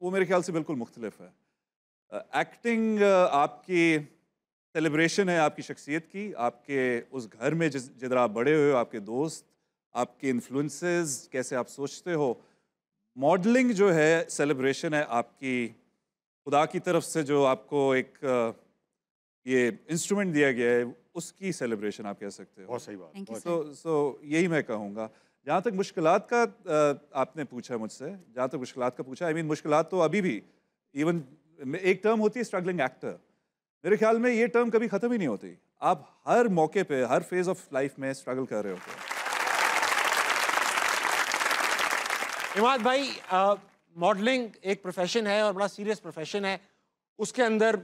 वो मेरे ख्याल से बिल्कुल मुख्तलिफ है। एक्टिंग आपकी सेलिब्रेशन है आपकी शख्सियत की, आपके उस घर में जिधर आप बड़े हुए हो, आपके दोस्त, आपके इन्फ्लुएंसेस, कैसे आप सोचते हो। मॉडलिंग जो है सेलिब्रेशन है आपकी खुदा की तरफ से जो आपको एक ये इंस्ट्रूमेंट दिया गया है उसकी सेलिब्रेशन आप कह सकते हो। बहुत सही बात। सो यही मैं कहूँगा। जहाँ तक मुश्किलात का आपने पूछा मुझसे, जहाँ तक मुश्किलात का पूछा, आई मीन मुश्किलात तो अभी भी, इवन एक टर्म होती है स्ट्रगलिंग एक्टर, मेरे ख्याल में ये टर्म कभी ख़त्म ही नहीं होती। आप हर मौके पे, हर फेज ऑफ लाइफ में स्ट्रगल कर रहे होते हैं। इमाद भाई, मॉडलिंग एक प्रोफेशन है और बड़ा सीरियस प्रोफेशन है। उसके अंदर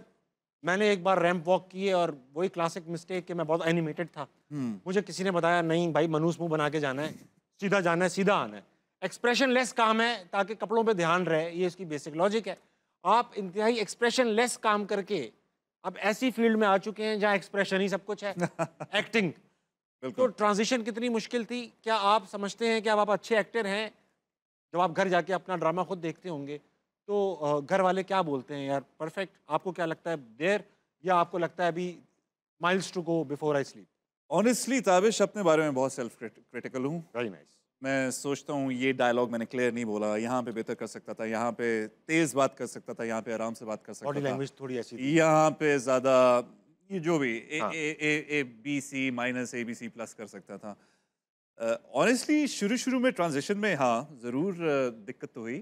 मैंने एक बार रैंप वॉक की है और वही क्लासिक मिस्टेक कि मैं बहुत एनिमेटेड था। मुझे किसी ने बताया नहीं भाई, मनूस मुंह बना के जाना है, सीधा जाना है, सीधा आना है। एक्सप्रेशन लेस काम है ताकि कपड़ों पे ध्यान रहे, ये इसकी बेसिक लॉजिक है। आप इंतहाई एक्सप्रेशन लेस काम करके अब ऐसी फील्ड में आ चुके हैं जहाँ एक्सप्रेशन ही सब कुछ है, एक्टिंग। तो ट्रांजिशन कितनी मुश्किल थी? क्या आप समझते हैं कि अब आप अच्छे एक्टर हैं? जब आप घर जाके अपना ड्रामा खुद देखते होंगे तो घर वाले क्या बोलते हैं, यार परफेक्ट? आपको क्या लगता है देर, या आपको लगता है अभी miles to go before I sleep? Honestly Tabish अपने बारे में बहुत सेल्फ क्रिटिकल हूँ। Very nice. मैं सोचता हूँ ये डायलॉग मैंने क्लियर नहीं बोला, यहाँ पे बेहतर कर सकता था, यहाँ पे तेज़ बात कर सकता था, यहाँ पे आराम से बात कर सकता था, बॉडी लैंग्वेज थोड़ी ऐसी थी, यहाँ पे ज़्यादा ये जो भी हाँ। A B C minus A B C plus कर सकता था। ऑनेस्टली शुरू में ट्रांजिशन में हाँ ज़रूर दिक्कत तो हुई,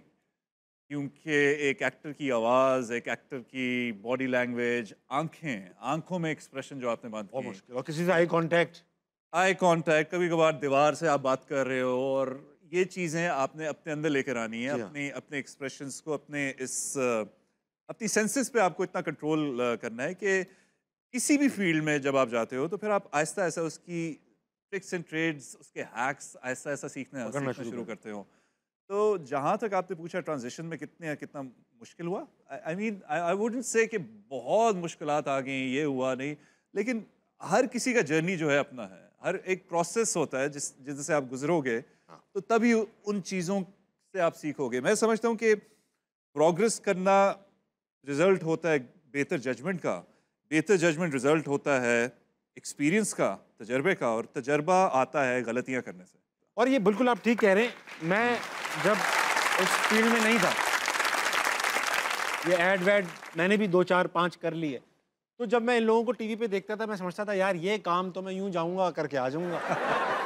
क्योंकि एक एक्टर की आवाज़, एक एक्टर की बॉडी लैंग्वेज, आंखों में एक्सप्रेशन जो आपने बात बहुत की, मुश्किल। और किसी से आई कांटेक्ट, कभी कभार दीवार से आप बात कर रहे हो, और ये चीज़ें आपने अपने अंदर लेकर आनी है, अपने एक्सप्रेशंस को, अपनी सेंसेस पे आपको इतना कंट्रोल करना है कि किसी भी फील्ड में जब आप जाते हो तो फिर आप आहिस्ता आहिस्ता उसकी ट्रिक्स एंड ट्रेड्स, उसके हैक्स आहिस्ता आहिस्ता सीखना शुरू करते हो। तो जहाँ तक आपने पूछा ट्रांजिशन में कितना मुश्किल हुआ, I mean I wouldn't say कि बहुत मुश्किलात आ गई, ये हुआ नहीं, लेकिन हर किसी का जर्नी जो है अपना है, हर एक प्रोसेस होता है जिससे आप गुजरोगे तो तभी उन चीज़ों से आप सीखोगे। मैं समझता हूँ कि प्रोग्रेस करना रिजल्ट होता है बेहतर जजमेंट का, बेहतर जजमेंट रिजल्ट होता है एक्सपीरियंस का, तजर्बे का, और तजर्बा आता है गलतियाँ करने से। और ये बिल्कुल आप ठीक कह रहे हैं। मैं जब इस फील्ड में नहीं था, ये एड वैड मैंने भी 2 4 5 कर लिए, तो जब मैं इन लोगों को टीवी पे देखता था मैं समझता था यार ये काम तो मैं यूं जाऊंगा करके आ जाऊंगा।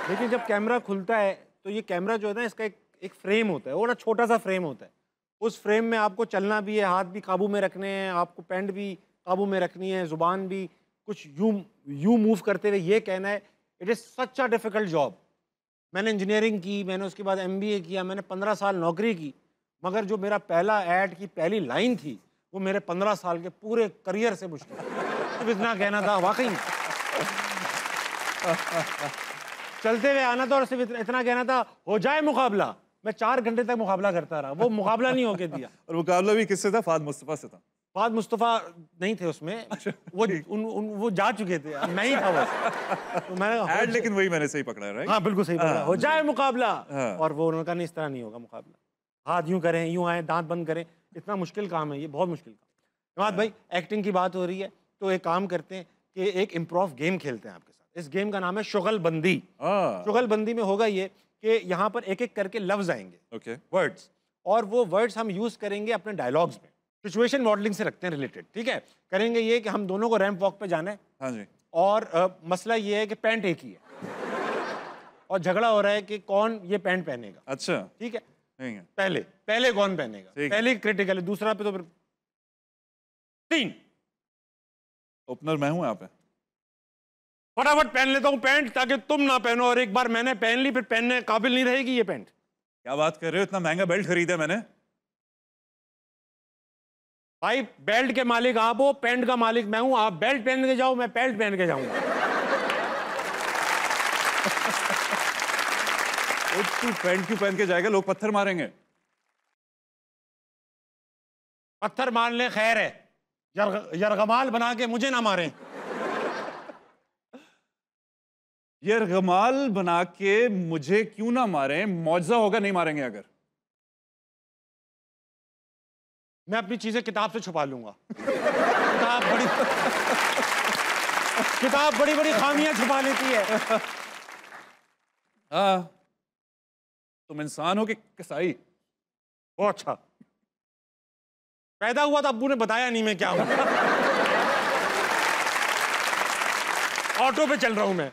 लेकिन जब कैमरा खुलता है तो ये कैमरा जो है ना, इसका एक फ्रेम होता है, वो ना छोटा सा फ्रेम होता है। उस फ्रेम में आपको चलना भी है, हाथ भी काबू में रखने हैं, आपको पैंट भी काबू में रखनी है, ज़ुबान भी कुछ यूं मूव करते हुए ये कहना है। It is such a difficult job. मैंने इंजीनियरिंग की, मैंने उसके बाद MBA किया, मैंने 15 साल नौकरी की, मगर जो मेरा पहला ऐड की पहली लाइन थी वो मेरे 15 साल के पूरे करियर से मुश्किल। सिर्फ इतना कहना था, वाकई चलते हुए आना था और सिर्फ इतना कहना था, हो जाए मुकाबला। मैं 4 घंटे तक मुकाबला करता रहा, वो मुकाबला नहीं होके दिया। और मुकाबला भी किससे था? फाद मुस्तफ़ा से था। फाद मुस्तफ़ा नहीं थे उसमें, वो जा चुके थे, मैं ही था बस। तो मैंने ऐड, लेकिन वही मैंने सही पकड़ा है, राइट? हाँ बिल्कुल सही पकड़ा, हो जाए मुकाबला। और वो उन्होंने कहा नहीं, इस तरह नहीं होगा मुकाबला, हाथ यूं करें, यूं आए, दांत बंद करें। इतना मुश्किल काम है ये, बहुत मुश्किल काम। इमाद भाई, एक्टिंग की बात हो रही है तो एक काम करते हैं कि एक इम्प्रोव गेम खेलते हैं आपके साथ। इस गेम का नाम है शुगलबंदी। शुगलबंदी में होगा ये कि यहाँ पर एक एक करके लफ्ज आएंगे, वर्ड्स, और वो वर्ड्स हम यूज करेंगे अपने डायलॉग्स में। सिचुएशन मॉडलिंग से रखते हैं रिलेटेड, ठीक है? करेंगे ये कि हम दोनों को रैंप वॉक पे जाना है। हाँ जी। और मसला ये है कि पैंट एक ही है और झगड़ा हो रहा है कि कौन ये पैंट पहनेगा। अच्छा, ठीक है? नहीं है। पहले कौन पहनेगा? पहले क्रिटिकल है, दूसरा पे तो फिर 3। ओपनर मैं हूं यहाँ पे। फटाफट पहन लेता हूँ पैंट ताकि तुम ना पहनो, और एक बार मैंने पहन ली फिर पहनने काबिल नहीं रहेगी ये पैंट। क्या बात कर रहे हो? इतना महंगा बेल्ट खरीदा मैंने। भाई बेल्ट के मालिक आप हो, पैंट का मालिक मैं हूं। आप बेल्ट पहन के जाओ, मैं पैंट पहन के जाऊंगा। तू पैंट क्यों पहन के जाएगा? लोग पत्थर मारेंगे। पत्थर मार ले खैर है, यरगमाल बना के मुझे ना मारें। यरगमाल बना के मुझे क्यों ना मारें? मौजज़ा होगा नहीं मारेंगे अगर। मैं अपनी चीजें किताब से छुपा लूंगा। किताब बड़ी बड़ी खामियां छुपा लेती है। हाँ, तुम इंसान हो कि कसाई? बहुत अच्छा। पैदा हुआ तो अब्बू ने बताया नहीं मैं क्या हूं। ऑटो पे चल रहा हूं मैं।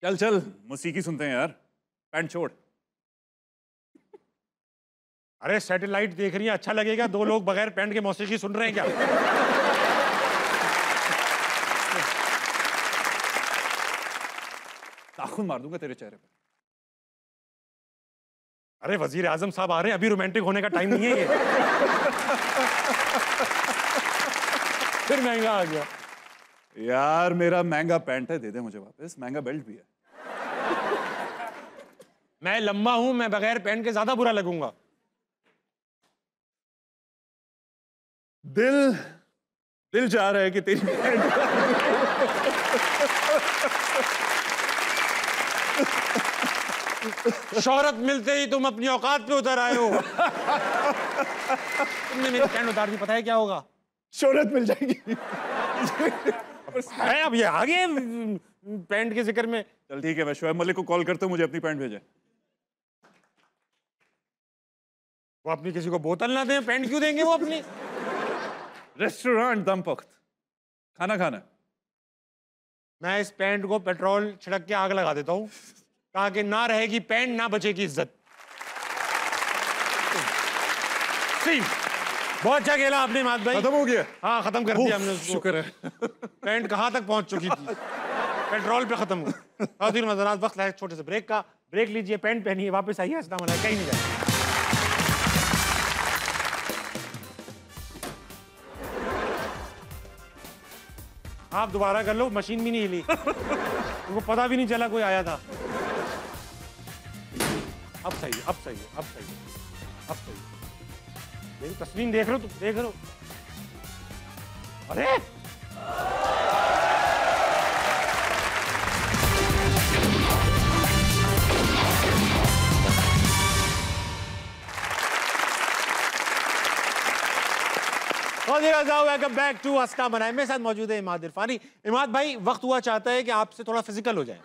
चल चल मौसीकी सुनते हैं यार, पैंट छोड़। अरे सैटेलाइट देख रही है, अच्छा लगेगा? दो लोग बगैर पैंट के मौसीकी सुन रहे हैं क्या? ताखुन मार दूंगा तेरे चेहरे पे। अरे वजीर आजम साहब आ रहे हैं, अभी रोमांटिक होने का टाइम नहीं है ये। फिर महंगा आ गया यार। मेरा महंगा पैंट है, दे दे मुझे वापस। महंगा बेल्ट भी है। मैं लंबा हूं, मैं बगैर पैंट के ज्यादा बुरा लगूंगा। दिल चाह रहा है कि तेरी पैंट शोहरत मिलते ही तुम अपनी औकात पे उतर आए हो। तुमने मेरी पैंट उतार दी, पता है क्या होगा? शोहरत मिल जाएगी। है अब ये आगे पैंट के जिक्र में। चल ठीक है, मैं शोएब मलिक को कॉल करता हूँ, मुझे अपनी पैंट भेजे। वो अपनी किसी को बोतल ना दें, पैंट क्यों देंगे वो अपनी? रेस्टोरेंट दमपख्त खाना खाना। मैं इस पैंट को पेट्रोल छिड़क के आग लगा देता हूँ, ताकि ना रहेगी पैंट, ना बचेगी इज्जत। बहुत अच्छा खेला आपने इमाद भाई। खत्म हो गया? हाँ खत्म कर दिया हमने उसको। शुक्र है। पैंट कहाँ तक पहुंच चुकी थी? पेट्रोल पे खत्म हुआ। खातिर नजरात, वक्त है छोटे से ब्रेक का। ब्रेक लीजिए, पैंट पहनिए, वापस आइए। अस्सलाम वालेकुम। कहीं नहीं जाए। आप दोबारा कर लो, मशीन भी नहीं हिली, उनको पता भी नहीं चला कोई आया था। अब सही है, अब सही है, अब सही है, अब सही है। मेरी तस्वीर देख रहे हो, तुम देख रहे हो? अरे वेलकम बैक टू अस्ता बनाए। मेरे साथ मौजूद है इमाद इरफानी। इमाद भाई, वक्त हुआ चाहता है कि आपसे थोड़ा फिजिकल हो जाए।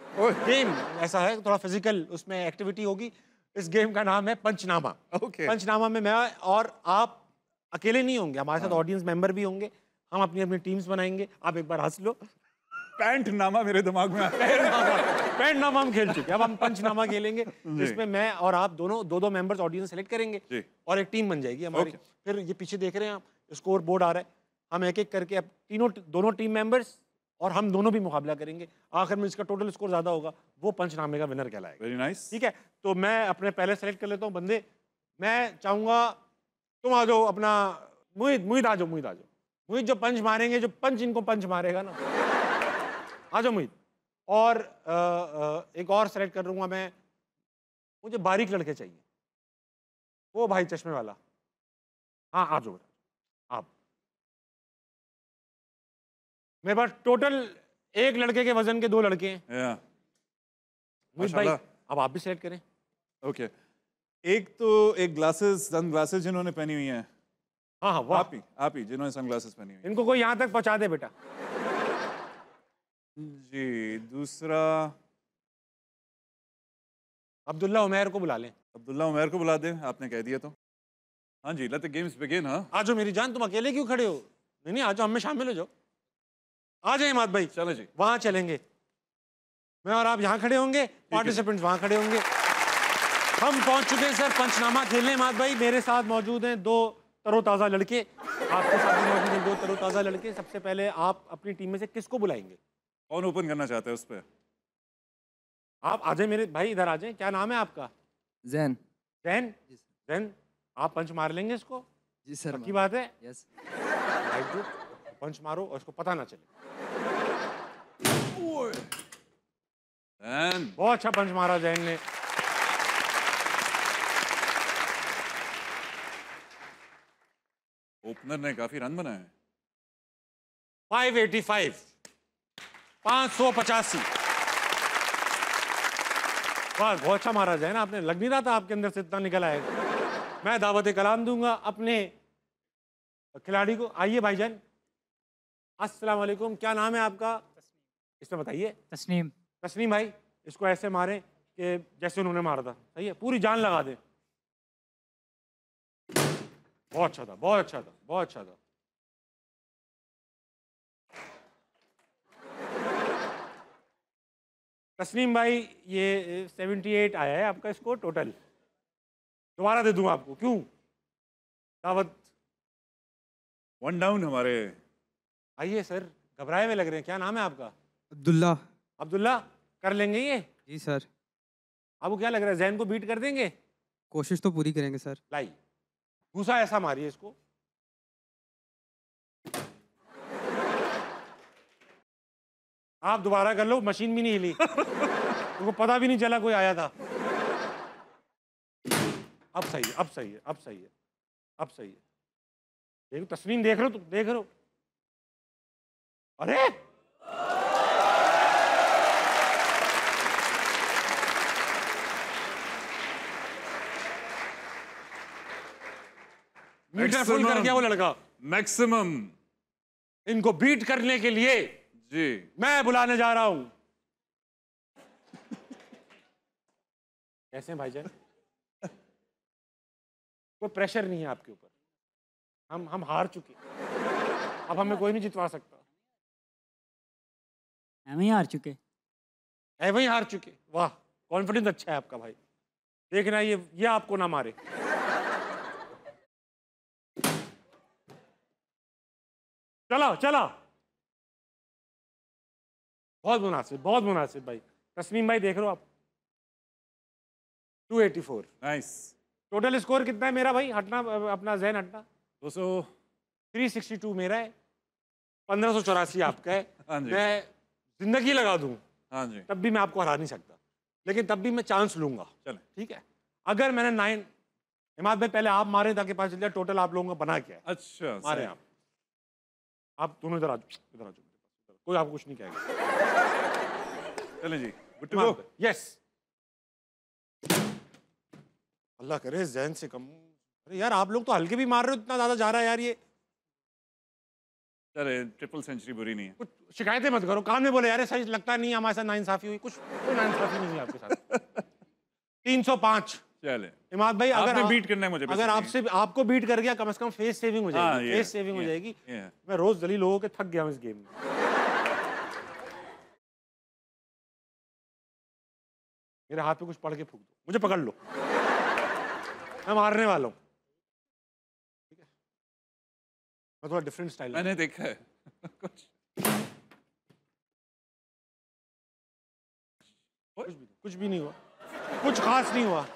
गेम ऐसा है, थोड़ा फिजिकल उसमें एक्टिविटी होगी। इस गेम का नाम है पंचनामा। पंचनामा में मैं और आप अकेले नहीं होंगे, हमारे साथ ऑडियंस मेंबर भी होंगे। हम अपनी अपनी टीम्स बनाएंगे। आप एक बार हंस लो। पैंट नामा मेरे दिमाग में पैंट नामा हम खेल चुके, अब हम पंचनामा खेलेंगे, जिसमें मैं और आप दो मेंबर्स ऑडियंस सेलेक्ट करेंगे और एक टीम बन जाएगी हमारी। फिर ये पीछे देख रहे हैं आप, स्कोर बोर्ड आ रहा है। हम एक एक करके अब दोनों टीम मेंबर्स और हम दोनों भी मुकाबला करेंगे। आखिर में जिसका टोटल स्कोर ज्यादा होगा वो पंचनामे का विनर कहलाएगा। Very nice. ठीक है, तो मैं अपने पहले सेलेक्ट कर लेता हूँ बंदे। मैं चाहूंगा तुम आ जाओ, अपना मुहित आ जाओ। मुहित जो पंच मारेंगे, जो पंच इनको पंच मारेगा ना, आ जाओ मुहित। और एक और सेलेक्ट कर लूंगा मैं। मुझे बारीक लड़के चाहिए, वो भाई चश्मे वाला। हाँ आ जाओ आप। मेरे पास टोटल एक लड़के के वजन के 2 लड़के हैं। मुहित भाई अब आप भी सेलेक्ट करें। ओके। एक ग्लासेस, सन ग्लासेस जिन्होंने पहनी हुई हैं। हाँ वो आप ही जिन्होंने सन ग्लासेस पहनी हुई हैं। इनको कोई यहाँ तक पहुँचा दे बेटा। जी। दूसरा अब्दुल्ला उमैर को बुला लें। अब्दुल्ला उमैर को बुला दें, आपने कह दिया तो। हाँ जी, लेट द गेम्स बिगिन। हाँ आ जाओ मेरी जान, तुम अकेले क्यों खड़े हो? नहीं आ जाओ, हमें शामिल हो जाओ। आ जाए इमाद भाई। चलो जी, वहां चलेंगे। मैं और आप यहाँ खड़े होंगे, पार्टिसिपेंट्स वहां खड़े होंगे। हम पहुंच चुके हैं सर पंचनामा खेलने। इमाद भाई मेरे साथ मौजूद हैं 2 तरोताज़ा लड़के, आपके साथ भी मौजूद हैं 2 तरोताज़ा लड़के। सबसे पहले आप अपनी टीम में से किसको बुलाएंगे? कौन ओपन करना चाहते हैं उस पर? आप आ जाए मेरे भाई, इधर आ जाए। क्या नाम है आपका? जैन। जैन? जैन आप पंच मार लेंगे इसको? जी सर। की बात है? यस। पंच मारो और इसको पता ना चले। बहुत अच्छा पंच मारा जैन ने। ओपनर ने काफी रन बनाए हैं। 585, 585। वाह, बहुत अच्छा मारा जाए ना आपने, लग नहीं रहा था आपके अंदर से इतना निकल आएगा। मैं दावत कलाम दूंगा अपने खिलाड़ी को। आइए भाईजान, अस्सलाम वालेकुम, क्या नाम है आपका? इसमें बताइए। तस्नीम। तस्नीम भाई, इसको ऐसे मारें कि जैसे उन्होंने मारा था, सही है, पूरी जान लगा दें। बहुत अच्छा था, बहुत अच्छा था, बहुत अच्छा था। तस्नीम भाई, ये 78 आया है आपका स्कोर टोटल। दोबारा दे दूं आपको, क्यों? दावत। 1 डाउन हमारे। आइए सर, घबराए हुए लग रहे हैं, क्या नाम है आपका? अब्दुल्ला। अब्दुल्ला, कर लेंगे ये? जी सर। आपको क्या लग रहा है, जैन को बीट कर देंगे? कोशिश तो पूरी करेंगे सर। लाई, घुसा ऐसा मारिए इसको। आप दोबारा कर लो, मशीन भी नहीं हिली। उनको पता भी नहीं चला कोई आया था। अब सही है, अब सही है, अब सही है, अब सही है। देखो तस्नीम, देख रहे हो तुम, देख रहे हो? अरे मीटर फुल कर गया वो लड़का। मैक्सिमम। इनको बीट करने के लिए जी मैं बुलाने जा रहा हूं। कैसे हैं भाईजान? कोई प्रेशर नहीं है आपके ऊपर, हम हार चुके, अब हमें कोई नहीं जितवा सकता। हम ही हार चुके। वही हार चुके। वाह, कॉन्फिडेंस अच्छा है आपका भाई। देखना ये आपको ना मारे। चला चला, बहुत मुनासिब, बहुत मुनासिब भाई। तस्मीम भाई देख रहे हो आप? 284। नाइस। टोटल स्कोर कितना है मेरा भाई? हटना अपना जहन हटना। 200। 362 मेरा है, 1584 आपका है। हाँ जी। मैं जिंदगी लगा दूं, हाँ जी। तब भी मैं आपको हरा नहीं सकता, लेकिन तब भी मैं चांस लूंगा। चलें। ठीक है, अगर मैंने 9, इमाद भाई पहले आप मारे ताकि पता चल जाए टोटल आप लोगों का बना क्या है। अच्छा, मारे आप दोनों इधर आ जाओ, इधर आ जाओ, कोई आपको कुछ नहीं कहेगा। चलें जी, गुड टू गो। यस, अल्लाह करे जहन से कम। अरे यार, आप लोग तो हल्के भी मार रहे हो, इतना ज्यादा जा रहा है यार ये। चले, ट्रिपल सेंचुरी बुरी नहीं है। कुछ शिकायतें मत करो, कान में बोले यार सही लगता नहीं हमारे साथ नाइंसाफी हुई, कुछ कोई नाइंसाफी नहीं हुई आपके साथ। 305। चले इमाद भाई, अगर बीट करना है मुझे, अगर आपसे आपको बीट कर गया, कम से कम फेस सेविंग हो जाएगी। हाँ, फेस सेविंग हो जाएगी। मैं रोज दलील लोगों के थक गया हूं इस गेम में। मेरे हाथ पे कुछ पड़ के फूक दो, मुझे पकड़ लो, मैं मारने वाला हूँ। ठीक है, मैं थोड़ा डिफरेंट स्टाइल, मैंने देखा है। कुछ भी नहीं हुआ, कुछ खास नहीं हुआ।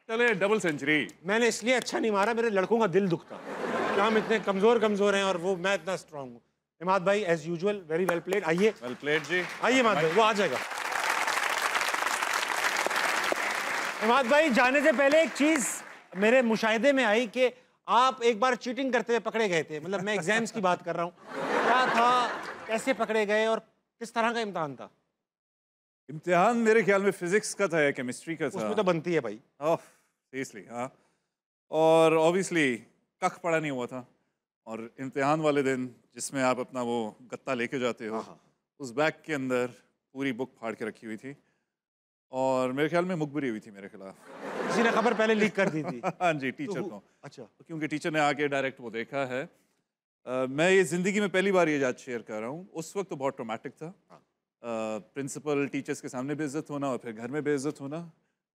चले, डबल सेंचुरी। मैंने इसलिए अच्छा नहीं मारा, मेरे लड़कों का दिल दुखता कि हम इतने कमजोर हैं और वो मैं इतना स्ट्रांग हूँ। इमाद भाई as usual very well played. आइए, वेल प्लेड जी। आइए इमाद भाई, वो आ जाएगा। इमाद भाई, जाने से पहले एक चीज मेरे मुशाहिदे में आई कि आप एक बार चीटिंग करते हुए पकड़े गए थे। मतलब मैं एग्जाम्स की बात कर रहा हूँ, क्या था, कैसे पकड़े गए और किस तरह का इम्तिहान था? इम्तिहान मेरे ख्याल में फिजिक्स का था या केमिस्ट्री का था। उसमें तो बनती है भाई। सीरियसली, हाँ। और ऑब्वियसली कख पड़ा नहीं हुआ था, और इम्तिहान वाले दिन जिसमें आप अपना वो गत्ता लेके जाते हो, उस बैग के अंदर पूरी बुक फाड़ के रखी हुई थी, और मेरे ख्याल में मुखबिरी हुई थी मेरे खिलाफ। किसी ने खबर पहले लीक कर दी थी। हाँ जी, टीचर को। अच्छा, क्योंकि टीचर ने आके डायरेक्ट वो देखा है। मैं ये ज़िंदगी में पहली बार ये याद शेयर कर रहा हूँ। उस वक्त तो बहुत ट्रॉमेटिक था। प्रिंसिपल टीचर्स के सामने बेइज्जत होना और फिर घर में बेइज्जत होना,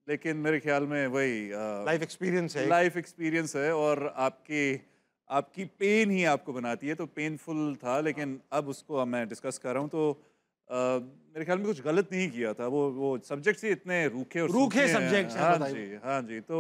लेकिन मेरे ख्याल में वही लाइफ एक्सपीरियंस है। लाइफ एक्सपीरियंस है, और आपकी पेन ही आपको बनाती है। तो पेनफुल था, लेकिन अब उसको मैं डिस्कस कर रहा हूँ तो मेरे ख्याल में कुछ गलत नहीं किया था। वो सब्जेक्ट्स ही इतने रूखे सब्जेक्ट्स हैं। हाँ जी, हाँ जी। तो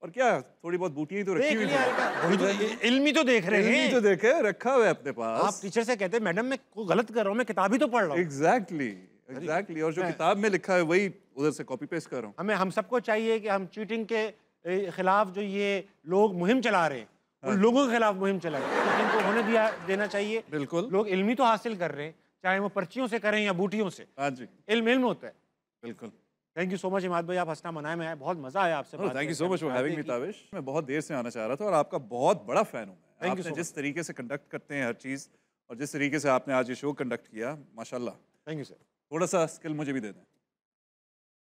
और क्या, थोड़ी बहुत बूटियाँ ही तो रखी हुई थी। इल्मी तो देख रहे हैं, तो देखे, रखा हुआ है अपने पास। आप टीचर से कहते हैं मैडम मैं कोई गलत कर रहा हूँ, मैं किताब ही तो पढ़ रहा हूँ। एग्जैक्टली। और जो किताब में लिखा है वही उधर से कॉपी पेस्ट कर रहा हूँ। हम सबको चाहिए कि हम चीटिंग के खिलाफ जो ये लोग मुहिम चला रहे हैं उन लोगों के खिलाफ मुहिम चलाई, तो इनको होने देना चाहिए। बिल्कुल। लोग इल्म ही तो हासिल कर रहे हैं, चाहे वो पर्चियों से करें या बूटियों से। हाँ जी, इल्म होता है। बिल्कुल। Thank you so much Imad भाई, आप हंसना मनाए में आए, बहुत मजा आया आपसे बात thank you so much for having me Tabish. मैं बहुत देर से आना चाह रहा था और आपका बहुत बड़ा फैन हूँ मैं। आपने जिस तरीके से कंडक्ट करते हैं हर चीज़ और जिस तरीके से आपने आज ये शो कंडक्ट किया, माशाल्लाह। Thank you sir. थोड़ा सा स्किल मुझे भी दे दें।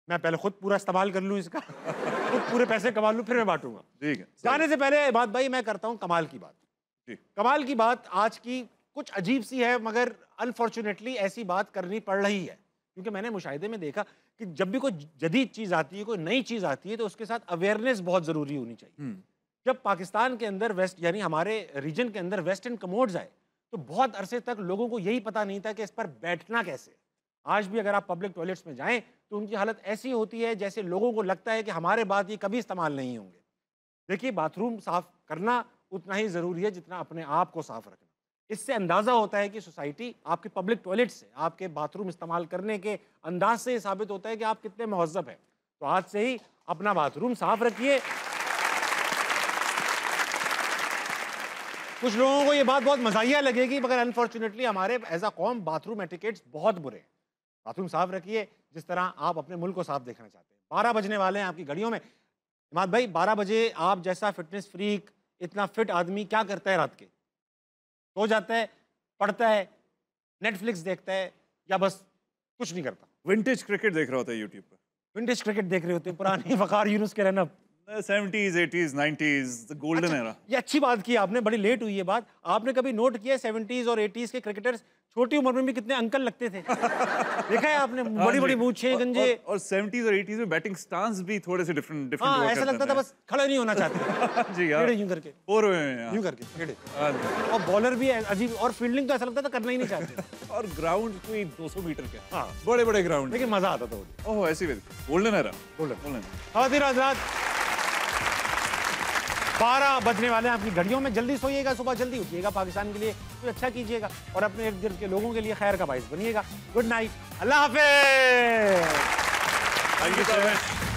मैं पहले खुद पूरा इस्तेमाल कर लूँ इसका, खुद पूरे पैसे कमा लूँ, फिर मैं बांटूंगा। ठीक है। जाने से पहले इमाद भाई मैं करता हूँ कमाल की बात। जी। कमाल की बात आज की कुछ अजीब सी है, मगर अनफॉर्चुनेटली ऐसी बात करनी पड़ रही है, क्योंकि मैंने मुशाहिदे में देखा कि जब भी कोई जदीद चीज़ आती है, कोई नई चीज़ आती है, तो उसके साथ अवेयरनेस बहुत ज़रूरी होनी चाहिए। जब पाकिस्तान के अंदर वेस्ट यानी हमारे रीजन के अंदर वेस्टर्न कमोड्स आए, तो बहुत अरसे तक लोगों को यही पता नहीं था कि इस पर बैठना कैसे। आज भी अगर आप पब्लिक टॉयलेट्स में जाएं तो उनकी हालत ऐसी होती है जैसे लोगों को लगता है कि हमारे बाद ये कभी इस्तेमाल नहीं होंगे। देखिए, बाथरूम साफ करना उतना ही ज़रूरी है जितना अपने आप को साफ रखना। इससे अंदाज़ा होता है कि सोसाइटी आपके पब्लिक टॉयलेट से, आपके बाथरूम इस्तेमाल करने के अंदाज से ये साबित होता है कि आप कितने महज़्ज़ब हैं। तो आज से ही अपना बाथरूम साफ रखिए। कुछ लोगों को ये बात बहुत मज़ाहिया लगेगी, मगर अनफॉर्चुनेटली हमारे एज अ कौम बाथरूम एटिकेट्स बहुत बुरे हैं। बाथरूम साफ रखिए जिस तरह आप अपने मुल्क को साफ देखना चाहते हैं। 12 बजने वाले हैं आपकी घड़ियों में। इमाद भाई, 12 बजे आप जैसा फिटनेस फ्रीक, इतना फिट आदमी क्या करता है रात के? सो जाता है, पढ़ता है, नेटफ्लिक्स देखता है, या बस कुछ नहीं करता? विंटेज क्रिकेट देख रहा होता है यूट्यूब पर। विंटेज क्रिकेट देख रहे होते हैं, पुरानी वकार यूनुस के run up, 70s, 80s, 90s, the golden era. ये अच्छी बात की आपने, बड़ी लेट हुई ये बात। आपने कभी नोट किया 70s और 80s के क्रिकेटर्स छोटी उम्र में भी कितने अंकल लगते थे? देखा है आपने? बड़ी बड़ी मूंछें, गंजे। और 70s और 80s में बैटिंग स्टांस भी थोड़े से डिफरेंट हाँ, ऐसा लगता था बस खड़ा नहीं होना चाहते। जी हाँ, यूं करके, यूं करके, और बॉलर भी अजीब, और फील्डिंग तो ऐसा लगता था करना ही नहीं चाहते। और ग्राउंड कोई 200 मीटर के, हाँ, बड़े बड़े ग्राउंड, लेकिन मजा आता था। ओह, ऐसी गोल्डन एरा, गोल्डन। ख़वातीन हज़रात, 12 बजने वाले हैं आपकी घड़ियों में। जल्दी सोइएगा, सुबह जल्दी उठिएगा, पाकिस्तान के लिए कुछ अच्छा कीजिएगा और अपने इर्द गिर्द के लोगों के लिए खैर का बाइस बनिएगा। गुड नाइट, अल्लाह हाफिज़। Thank you so much.